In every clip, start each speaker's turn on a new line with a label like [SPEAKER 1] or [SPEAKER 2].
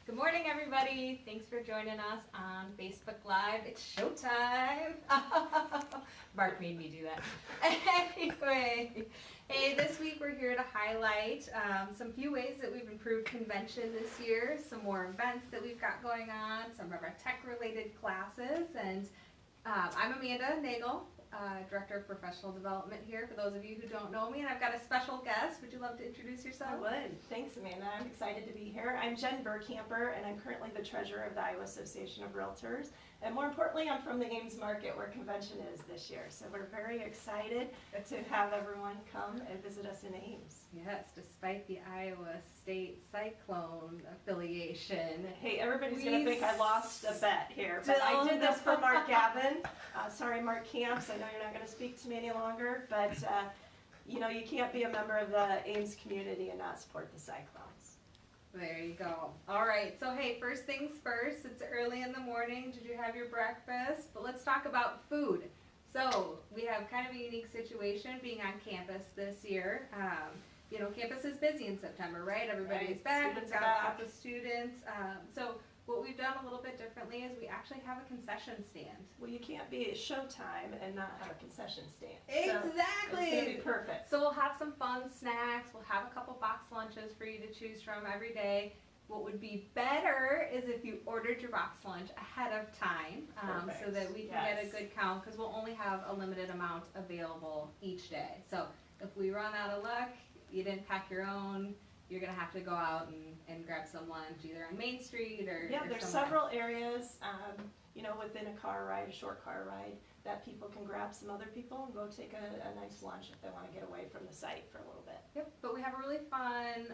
[SPEAKER 1] Good morning, everybody. Thanks for joining us on Facebook Live. It's showtime. Mark made me do that. Anyway, hey, this week we're here to highlight some few ways that we've improved convention this year, some more events that we've got going on, some of our tech-related classes, and I'm Amanda Nagel, Director of Professional Development here, for those of you who don't know me, and I've got a special guest. Would you love to introduce yourself?
[SPEAKER 2] I would. Thanks, Amanda. I'm excited to be here. I'm Jen Burkamper, and I'm currently the treasurer of the Iowa Association of Realtors. And more importantly, I'm from the Ames market where convention is this year. So we're very excited to have everyone come and visit us in Ames.
[SPEAKER 1] Yes, despite the Iowa State Cyclone affiliation.
[SPEAKER 2] Hey, everybody's going to think I lost a bet here, but I did this for Mark Gavin. Sorry, Mark Camps. I know you're not going to speak to me any longer, but you know, you can't be a member of the Ames community and not support the Cyclones.
[SPEAKER 1] There you go. All right, so hey, first things first, it's early in the morning. Did you have your breakfast? But let's talk about food. So we have kind of a unique situation being on campus this year. You know, campus is busy in September, right? Everybody's back, we've got lots of students. So what we've done a little bit differently is we actually have a concession stand.
[SPEAKER 2] Well, you can't be at showtime and not have a concession stand.
[SPEAKER 1] Exactly.
[SPEAKER 2] So it's going to be perfect.
[SPEAKER 1] So we'll have some fun snacks. We'll have a couple box lunches for you to choose from every day. What would be better is if you ordered your box lunch ahead of time so that we can get a good count, because we'll only have a limited amount available each day. So if we run out of luck, you didn't pack your own, you're going to have to go out and grab some lunch either on Main Street or
[SPEAKER 2] there's several areas, you know, within a car ride, a short car ride, that people can grab some other people and go take a nice lunch if they want to get away from the site for a little bit.
[SPEAKER 1] Yep, but we have a really fun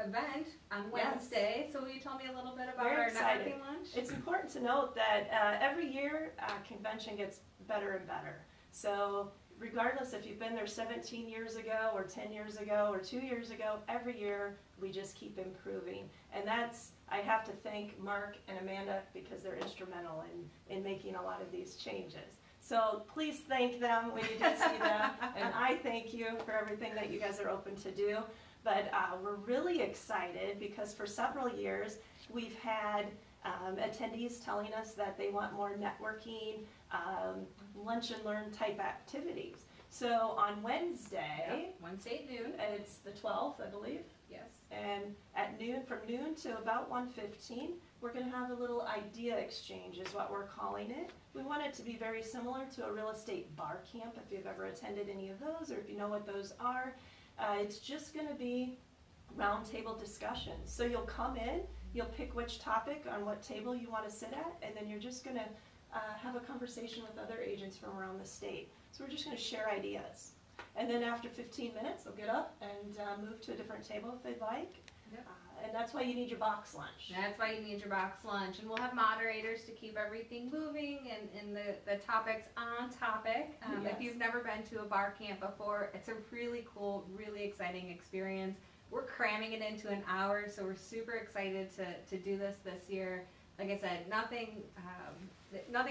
[SPEAKER 1] event on Wednesday. So will you tell me a little bit about our networking lunch?
[SPEAKER 2] It's important to note that every year convention gets better and better. So regardless if you've been there 17 years ago or 10 years ago or 2 years ago, every year we just keep improving. And that's, I have to thank Mark and Amanda because they're instrumental in making a lot of these changes. So please thank them when you do see them. And I thank you for everything that you guys are open to do. But we're really excited because for several years we've had attendees telling us that they want more networking, lunch and learn type activities. So on Wednesday,
[SPEAKER 1] Wednesday at noon.
[SPEAKER 2] It's the 12th, I believe.
[SPEAKER 1] Yes.
[SPEAKER 2] And at noon, from noon to about 1:15, we're going to have a little idea exchange is what we're calling it. We want it to be very similar to a real estate bar camp if you've ever attended any of those or if you know what those are. It's just going to be roundtable discussions. So you'll come in, you'll pick which topic on what table you want to sit at, and then you're just going to have a conversation with other agents from around the state. So we're just going to share ideas. And then after 15 minutes, they'll get up and move to a different table if they'd like. Yep. And that's why you need your box lunch.
[SPEAKER 1] That's why you need your box lunch. And we'll have moderators to keep everything moving and the topics on topic. If you've never been to a bar camp before, it's a really cool, really exciting experience. We're cramming it into an hour, so we're super excited to do this year. Like I said, nothing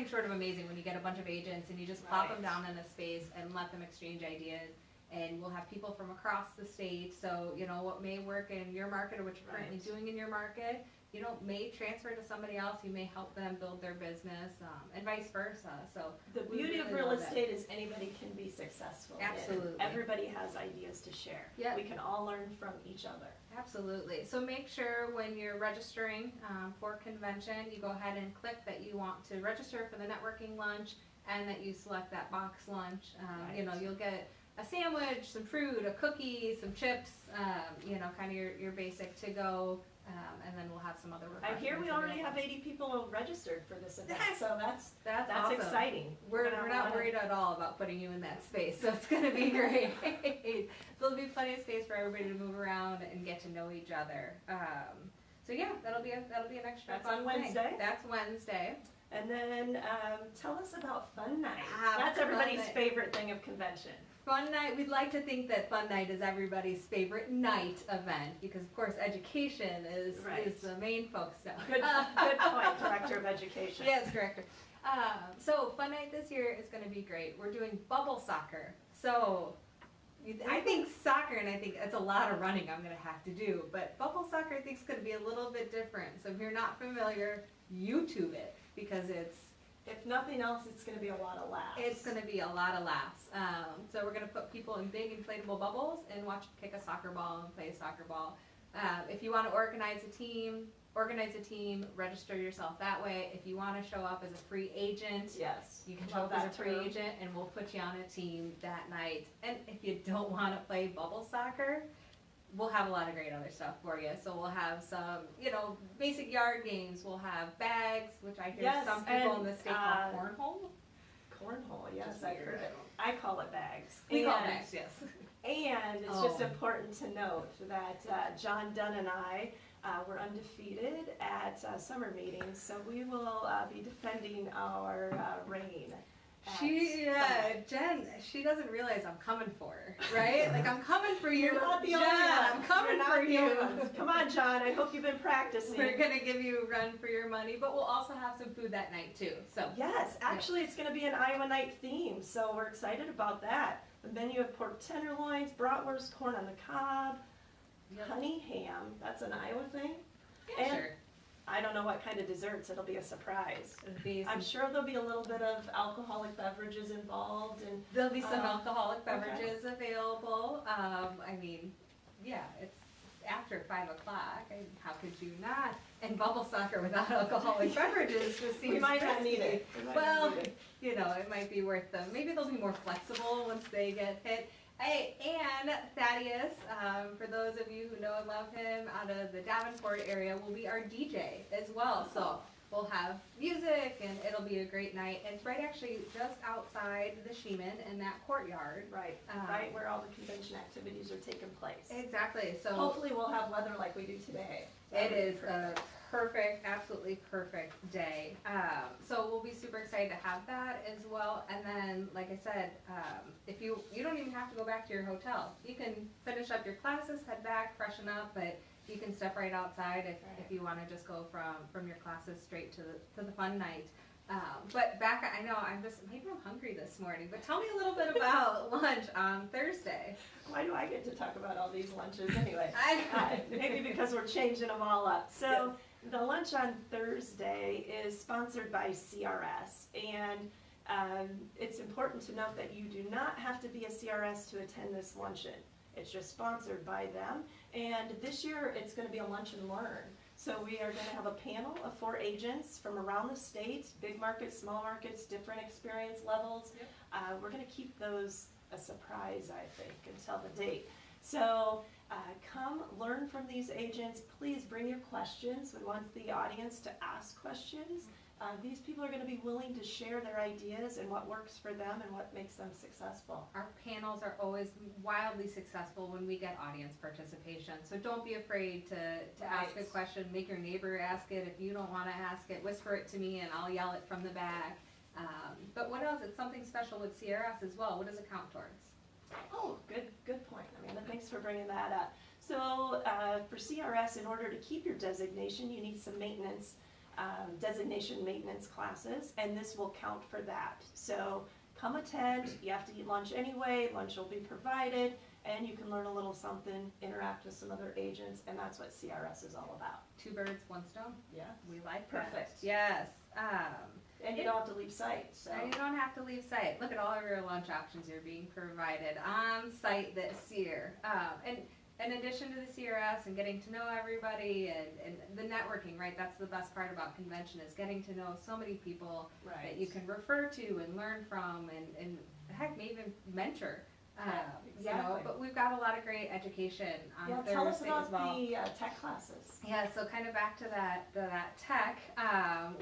[SPEAKER 1] short of amazing when you get a bunch of agents and you just plop them down in a space and let them exchange ideas. And we'll have people from across the state, so you know what may work in your market or what you're currently doing in your market, you know, may transfer to somebody else. You may help them build their business, and vice versa. So
[SPEAKER 2] the beauty of real estate is anybody can be successful.
[SPEAKER 1] Absolutely.
[SPEAKER 2] Everybody has ideas to share.
[SPEAKER 1] Yeah.
[SPEAKER 2] We can all learn from each other.
[SPEAKER 1] Absolutely. So make sure when you're registering for convention, you go ahead and click that you want to register for the networking lunch and that you select that box lunch. You know, you'll get a sandwich, some fruit, a cookie, some chips, you know, kind of your basic to-go, and then we'll have some other refreshments.
[SPEAKER 2] I hear we already have 80 people registered for this event, so that's
[SPEAKER 1] awesome.
[SPEAKER 2] exciting.
[SPEAKER 1] We're not worried at all about putting you in that space, so it's going to be great. There'll be plenty of space for everybody to move around and get to know each other. So yeah, that'll be an extra fun
[SPEAKER 2] Wednesday.
[SPEAKER 1] thing. That's Wednesday.
[SPEAKER 2] And then tell us about Fun Night. That's everybody's favorite thing of convention.
[SPEAKER 1] Fun Night, we'd like to think that Fun Night is everybody's favorite night event because, of course, education is the main focus now.
[SPEAKER 2] Good point, Director of Education.
[SPEAKER 1] Yes, Director. So Fun Night this year is going to be great. We're doing bubble soccer. So I think soccer, and I think it's a lot of running I'm gonna have to do, but bubble soccer I think is gonna be a little bit different. So if you're not familiar, YouTube it, because
[SPEAKER 2] If nothing else, it's gonna be a lot of laughs.
[SPEAKER 1] it's gonna be a lot of laughs. So we're gonna put people in big inflatable bubbles and watch them kick a soccer ball and play a soccer ball. If you wanna organize a team, register yourself that way. If you wanna show up as a free agent,
[SPEAKER 2] Yes.
[SPEAKER 1] you can show
[SPEAKER 2] Love
[SPEAKER 1] up as a
[SPEAKER 2] that
[SPEAKER 1] free
[SPEAKER 2] term.
[SPEAKER 1] agent and we'll put you on a team that night. And if you don't wanna play bubble soccer, we'll have a lot of great other stuff for you. So we'll have some, basic yard games. We'll have bags, which I hear
[SPEAKER 2] Yes,
[SPEAKER 1] some people
[SPEAKER 2] and,
[SPEAKER 1] in the state call cornhole.
[SPEAKER 2] Cornhole, yes,
[SPEAKER 1] Just
[SPEAKER 2] I've
[SPEAKER 1] weird.
[SPEAKER 2] heard it. I call it bags.
[SPEAKER 1] We call
[SPEAKER 2] And-
[SPEAKER 1] bags, yes.
[SPEAKER 2] And it's just
[SPEAKER 1] Oh.
[SPEAKER 2] important to note that John Dunn and I were undefeated at summer meetings, so we will be defending our reign.
[SPEAKER 1] Jen, she doesn't realize I'm coming for her, right? Like I'm coming for you,
[SPEAKER 2] You're not the
[SPEAKER 1] Jen.
[SPEAKER 2] only one.
[SPEAKER 1] I'm coming
[SPEAKER 2] You're
[SPEAKER 1] for
[SPEAKER 2] not the
[SPEAKER 1] you.
[SPEAKER 2] only ones. Come on, John. I hope you've been practicing.
[SPEAKER 1] We're gonna give you a run for your money, but we'll also have some food that night too. So
[SPEAKER 2] Yes, actually, it's going to be an Iowa Night theme, so we're excited about that. The menu of pork tenderloins, bratwurst, corn on the cob,
[SPEAKER 1] Yep.
[SPEAKER 2] honey ham. That's an Iowa thing.
[SPEAKER 1] yeah,
[SPEAKER 2] and-
[SPEAKER 1] sure.
[SPEAKER 2] I don't know what kind of desserts. It'll be a surprise.
[SPEAKER 1] It'll be
[SPEAKER 2] I'm
[SPEAKER 1] some-
[SPEAKER 2] sure there'll be a little bit of alcoholic beverages involved, and
[SPEAKER 1] There'll be some
[SPEAKER 2] Uh,
[SPEAKER 1] alcoholic
[SPEAKER 2] okay.
[SPEAKER 1] beverages available. I mean, yeah, it's after 5 o'clock. How could you not? And bubble soccer without alcoholic beverages just seems
[SPEAKER 2] we might not
[SPEAKER 1] risky.
[SPEAKER 2] need it. We might
[SPEAKER 1] Well,
[SPEAKER 2] not need it.
[SPEAKER 1] It might be worth them. Maybe they'll be more flexible once they get hit. Hey, and Thaddeus, for those of you who know and love him out of the Davenport area, will be our DJ as well. So we'll have music and it'll be a great night. And it's right actually just outside the Sheeman in that courtyard.
[SPEAKER 2] Right, right where all the convention activities are taking place.
[SPEAKER 1] Exactly. So
[SPEAKER 2] Hopefully, we'll have weather like we do today.
[SPEAKER 1] it is a perfect, absolutely perfect day. So we'll be super excited to have that as well. And then, like I said, if you don't even have to go back to your hotel. You can finish up your classes, head back, freshen up, but you can step right outside if you want to just go from your classes straight to the fun night. But back, I know maybe I'm hungry this morning, but tell me a little bit about lunch on Thursday.
[SPEAKER 2] Why do I get to talk about all these lunches anyway?
[SPEAKER 1] I-
[SPEAKER 2] Maybe because we're changing them all up. So the lunch on Thursday is sponsored by CRS, and it's important to note that you do not have to be a CRS to attend this luncheon. It's just sponsored by them, and this year it's going to be a lunch and learn. So we are going to have a panel of 4 agents from around the state, big markets, small markets, different experience levels.
[SPEAKER 1] Yep.
[SPEAKER 2] We're going to keep those a surprise, I think, until the date. So come learn from these agents. Please bring your questions. We want the audience to ask questions. These people are going to be willing to share their ideas and what works for them and what makes them successful.
[SPEAKER 1] Our panels are always wildly successful when we get audience participation. So don't be afraid to ask a
[SPEAKER 2] Right.
[SPEAKER 1] question. Make your neighbor ask it. If you don't want to ask it, whisper it to me and I'll yell it from the back. But what else? It's something special with CRS as well. What does it count towards?
[SPEAKER 2] Oh, good point, Amanda. Thanks for bringing that up. So for CRS, in order to keep your designation, you need some maintenance, designation maintenance classes, and this will count for that. So come attend. You have to eat lunch anyway. Lunch will be provided, and you can learn a little something, interact with some other agents, and that's what CRS is all about.
[SPEAKER 1] 2 birds, 1 stone.
[SPEAKER 2] Yeah.
[SPEAKER 1] We like that.
[SPEAKER 2] Perfect.
[SPEAKER 1] Yes.
[SPEAKER 2] And you don't have to leave site, so.
[SPEAKER 1] And you don't have to leave site. Look at all of your lunch options you're being provided on site this year. And in addition to the CRS and getting to know everybody and the networking, right? That's the best part about convention is getting to know so many people that you can refer to and learn from and heck, maybe even mentor.
[SPEAKER 2] Exactly.
[SPEAKER 1] But we've got a lot of great education on
[SPEAKER 2] Yeah,
[SPEAKER 1] Thursday
[SPEAKER 2] tell us about
[SPEAKER 1] as well.
[SPEAKER 2] the tech classes.
[SPEAKER 1] Yeah, so kind of back to that tech,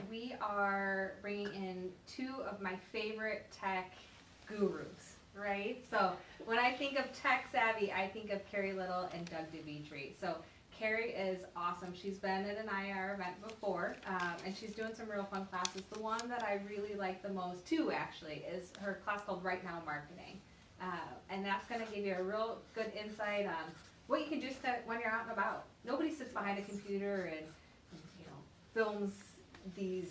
[SPEAKER 1] we are bringing in 2 of my favorite tech gurus, right? So when I think of tech savvy, I think of Carrie Little and Doug DeVitri. So Carrie is awesome. She's been at an IR event before, and she's doing some real fun classes. The one that I really like the most, too, actually, is her class called Right Now Marketing. And that's going to give you a real good insight on what you can do when you're out and about. Nobody sits behind a computer and films these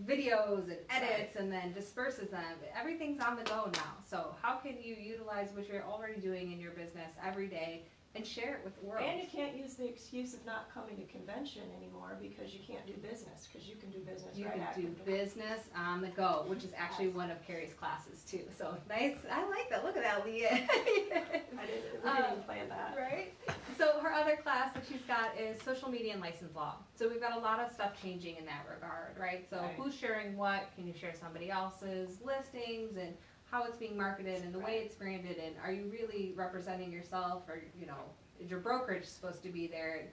[SPEAKER 1] videos and edits and then disperses them. Everything's on the go now. So how can you utilize what you're already doing in your business every day and share it with the world?
[SPEAKER 2] And you can't use the excuse of not coming to convention anymore because you can't do business, because you can do business
[SPEAKER 1] You
[SPEAKER 2] right
[SPEAKER 1] can
[SPEAKER 2] after.
[SPEAKER 1] do business on the go, which is actually one of Carrie's classes too. So nice. I like that. Look at that, Leah.
[SPEAKER 2] We didn't even plan that.
[SPEAKER 1] Right? So her other class that she's got is social media and license law. So we've got a lot of stuff changing in that regard, right? So
[SPEAKER 2] Right.
[SPEAKER 1] who's sharing what? Can you share somebody else's listings and how it's being marketed and the way
[SPEAKER 2] Right.
[SPEAKER 1] it's branded, and are you really representing yourself, or is your brokerage supposed to be there?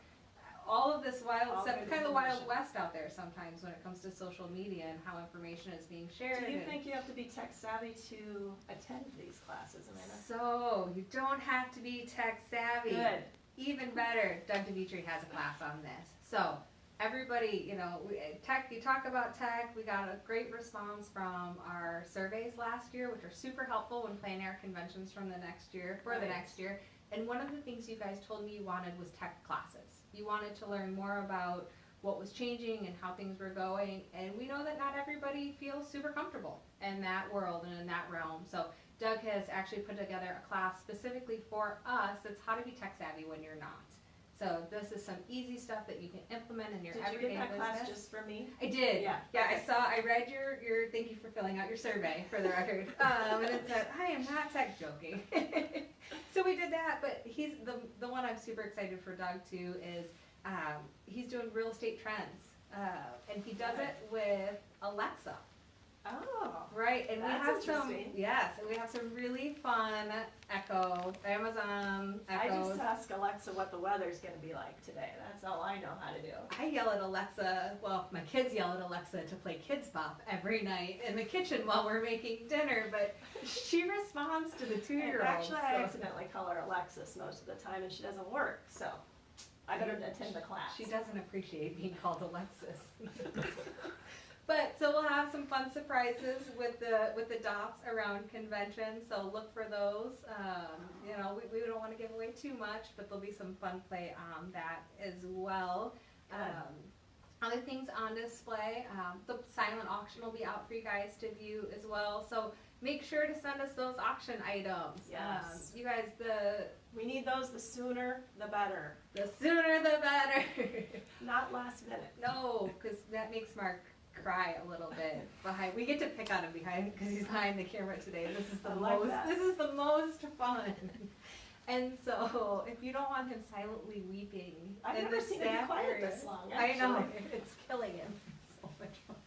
[SPEAKER 1] All of this wild
[SPEAKER 2] All
[SPEAKER 1] stuff,
[SPEAKER 2] good
[SPEAKER 1] it's kind of the Wild
[SPEAKER 2] information.
[SPEAKER 1] West out there sometimes when it comes to social media and how information is being shared.
[SPEAKER 2] Do you
[SPEAKER 1] and-
[SPEAKER 2] think you have to be tech savvy to attend these classes, Amanda?
[SPEAKER 1] So you don't have to be tech savvy.
[SPEAKER 2] Good.
[SPEAKER 1] Even better, Doug DeVitri has a class on this. So everybody, tech, you talk about tech, we got a great response from our surveys last year, which are super helpful when planning our conventions from the next year, for the
[SPEAKER 2] Right.
[SPEAKER 1] next year. And one of the things you guys told me you wanted was tech classes. You wanted to learn more about what was changing and how things were going. And we know that not everybody feels super comfortable in that world and in that realm. So Doug has actually put together a class specifically for us. It's how to be tech savvy when you're not. So this is some easy stuff that you can implement in your
[SPEAKER 2] Did you
[SPEAKER 1] everyday
[SPEAKER 2] get that
[SPEAKER 1] business.
[SPEAKER 2] class just for me?
[SPEAKER 1] I did.
[SPEAKER 2] Yeah.
[SPEAKER 1] Yeah, I read your, thank you for filling out your survey for the record. And it said, I am not tech joking. So we did that, but he's, the one I'm super excited for Doug too is, he's doing real estate trends. And he does it with Alexa.
[SPEAKER 2] Oh.
[SPEAKER 1] Right, and we
[SPEAKER 2] That's
[SPEAKER 1] have some,
[SPEAKER 2] interesting.
[SPEAKER 1] yes, and we have some really fun Amazon
[SPEAKER 2] I
[SPEAKER 1] Echoes.
[SPEAKER 2] just ask Alexa what the weather's gonna be like today. That's all I know how to do.
[SPEAKER 1] I yell at Alexa, well, my kids yell at Alexa to play Kids Bop every night in the kitchen while we're making dinner, but she responds to the
[SPEAKER 2] And
[SPEAKER 1] 2-year-olds.
[SPEAKER 2] actually, I accidentally call her Alexis most of the time, and she doesn't work, so I better attend the class.
[SPEAKER 1] She doesn't appreciate being called Alexis. But, so we'll have some fun surprises with the dots around convention, so look for those. We don't want to give away too much, but there'll be some fun play on that as well.
[SPEAKER 2] Good.
[SPEAKER 1] Other things on display, the silent auction will be out for you guys to view as well, so make sure to send us those auction items.
[SPEAKER 2] Yes.
[SPEAKER 1] You guys,
[SPEAKER 2] We need those the sooner, the better.
[SPEAKER 1] the sooner the better.
[SPEAKER 2] Not last minute.
[SPEAKER 1] No, because that makes Mark cry a little bit behind. We get to pick on him behind because he's behind the camera today. This is the
[SPEAKER 2] I like
[SPEAKER 1] most.
[SPEAKER 2] that.
[SPEAKER 1] This is the most fun. And so, if you don't want him silently weeping
[SPEAKER 2] I've
[SPEAKER 1] in
[SPEAKER 2] never
[SPEAKER 1] the
[SPEAKER 2] seen him
[SPEAKER 1] staff
[SPEAKER 2] quiet
[SPEAKER 1] area,
[SPEAKER 2] this long,
[SPEAKER 1] I know
[SPEAKER 2] actually.
[SPEAKER 1] it's killing him. It's so much fun.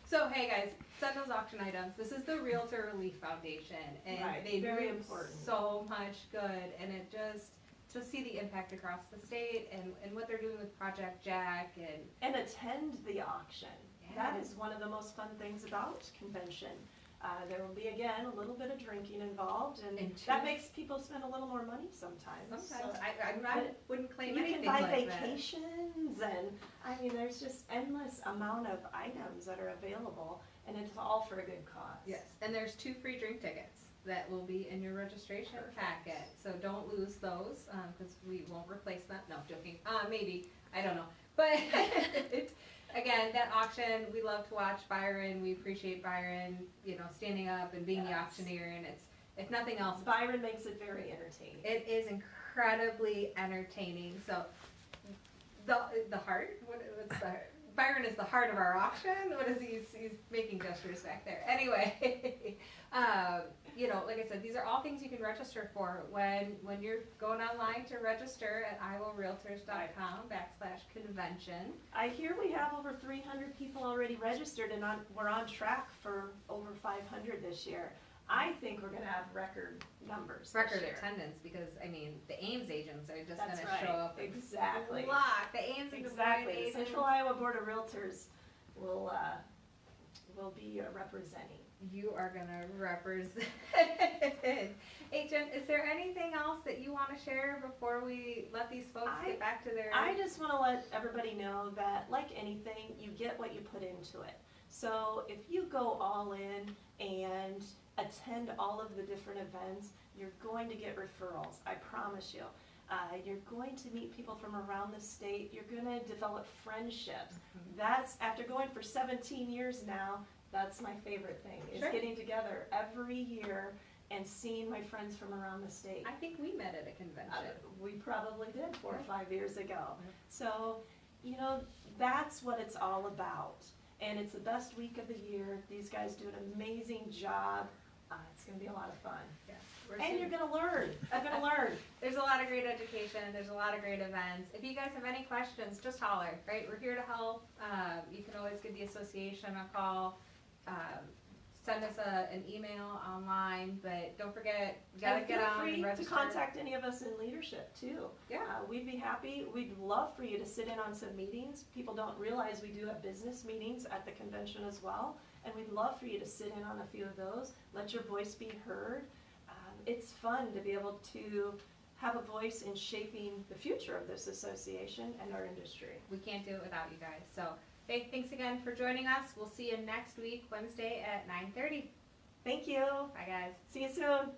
[SPEAKER 1] So hey guys, send those auction items. This is the Realtor Relief Foundation, and
[SPEAKER 2] Right,
[SPEAKER 1] they
[SPEAKER 2] very
[SPEAKER 1] do
[SPEAKER 2] important.
[SPEAKER 1] so much good. And it just to see the impact across the state and what they're doing with Project Jack and
[SPEAKER 2] And attend the auction.
[SPEAKER 1] Yeah.
[SPEAKER 2] That is one of the most fun things about convention. There will be, again, a little bit of drinking involved, and
[SPEAKER 1] And
[SPEAKER 2] that
[SPEAKER 1] two-
[SPEAKER 2] makes people spend a little more money sometimes.
[SPEAKER 1] sometimes
[SPEAKER 2] So
[SPEAKER 1] I wouldn't claim
[SPEAKER 2] you
[SPEAKER 1] anything
[SPEAKER 2] can buy
[SPEAKER 1] like that.
[SPEAKER 2] vacations, and I mean, there's just endless amount of items that are available, and it's all for a good cause.
[SPEAKER 1] Yes, and there's 2 free drink tickets that will be in your registration
[SPEAKER 2] Perfect.
[SPEAKER 1] packet, so don't lose those, because we won't replace them. No, joking. Maybe, I don't know. But again, that auction, we love to watch Byron. We appreciate Byron, standing up and being the
[SPEAKER 2] Yes.
[SPEAKER 1] auctioneer, and it's, if nothing else,
[SPEAKER 2] Byron makes it very entertaining.
[SPEAKER 1] it is incredibly entertaining. So the heart, what's the heart? Byron is the heart of our auction. What is he? He's making gestures back there. Anyway, like I said, these are all things you can register for when you're going online to register at iowarealtors.com/convention.
[SPEAKER 2] I hear we have over 300 people already registered, and we're on track for over 500 this year. I think we're gonna have record numbers this
[SPEAKER 1] Record
[SPEAKER 2] year.
[SPEAKER 1] attendance, because the Ames agents are just
[SPEAKER 2] That's
[SPEAKER 1] going to
[SPEAKER 2] right.
[SPEAKER 1] show up. and
[SPEAKER 2] Exactly.
[SPEAKER 1] flock. The Ames and Des Moines
[SPEAKER 2] Exactly. The
[SPEAKER 1] agents.
[SPEAKER 2] Central Iowa Board of Realtors will be representing.
[SPEAKER 1] You are gonna represent. Hey Jen, is there anything else that you want to share before we let these folks get back to their?
[SPEAKER 2] I just want to let everybody know that, like anything, you get what you put into it. So if you go all in and attend all of the different events, you're going to get referrals. I promise you. You're going to meet people from around the state. You're going to develop friendships. That's, after going for 17 years now, that's my favorite thing, is
[SPEAKER 1] Sure.
[SPEAKER 2] getting together every year and seeing my friends from around the state.
[SPEAKER 1] I think we met at a convention.
[SPEAKER 2] We probably did 4 or
[SPEAKER 1] Right.
[SPEAKER 2] 5 years ago.
[SPEAKER 1] Mhm.
[SPEAKER 2] So, you know, that's what it's all about. And it's the best week of the year. These guys do an amazing job. It's going to be a lot of fun.
[SPEAKER 1] Yeah. We're
[SPEAKER 2] And you're
[SPEAKER 1] super-
[SPEAKER 2] going to learn. You're going to learn.
[SPEAKER 1] There's a lot of great education. There's a lot of great events. If you guys have any questions, just holler, right? We're here to help. You can always give the association a call. Send us an email online, but don't forget, you gotta
[SPEAKER 2] And
[SPEAKER 1] get
[SPEAKER 2] feel
[SPEAKER 1] on
[SPEAKER 2] free
[SPEAKER 1] and
[SPEAKER 2] to
[SPEAKER 1] register.
[SPEAKER 2] contact any of us in leadership too.
[SPEAKER 1] Yeah.
[SPEAKER 2] We'd be happy. We'd love for you to sit in on some meetings. People don't realize we do have business meetings at the convention as well, and we'd love for you to sit in on a few of those. Let your voice be heard. It's fun to be able to have a voice in shaping the future of this association and our industry.
[SPEAKER 1] We can't do it without you guys. So, hey, thanks again for joining us. We'll see you next week, Wednesday at 9:30.
[SPEAKER 2] Thank you.
[SPEAKER 1] Bye, guys.
[SPEAKER 2] See you soon.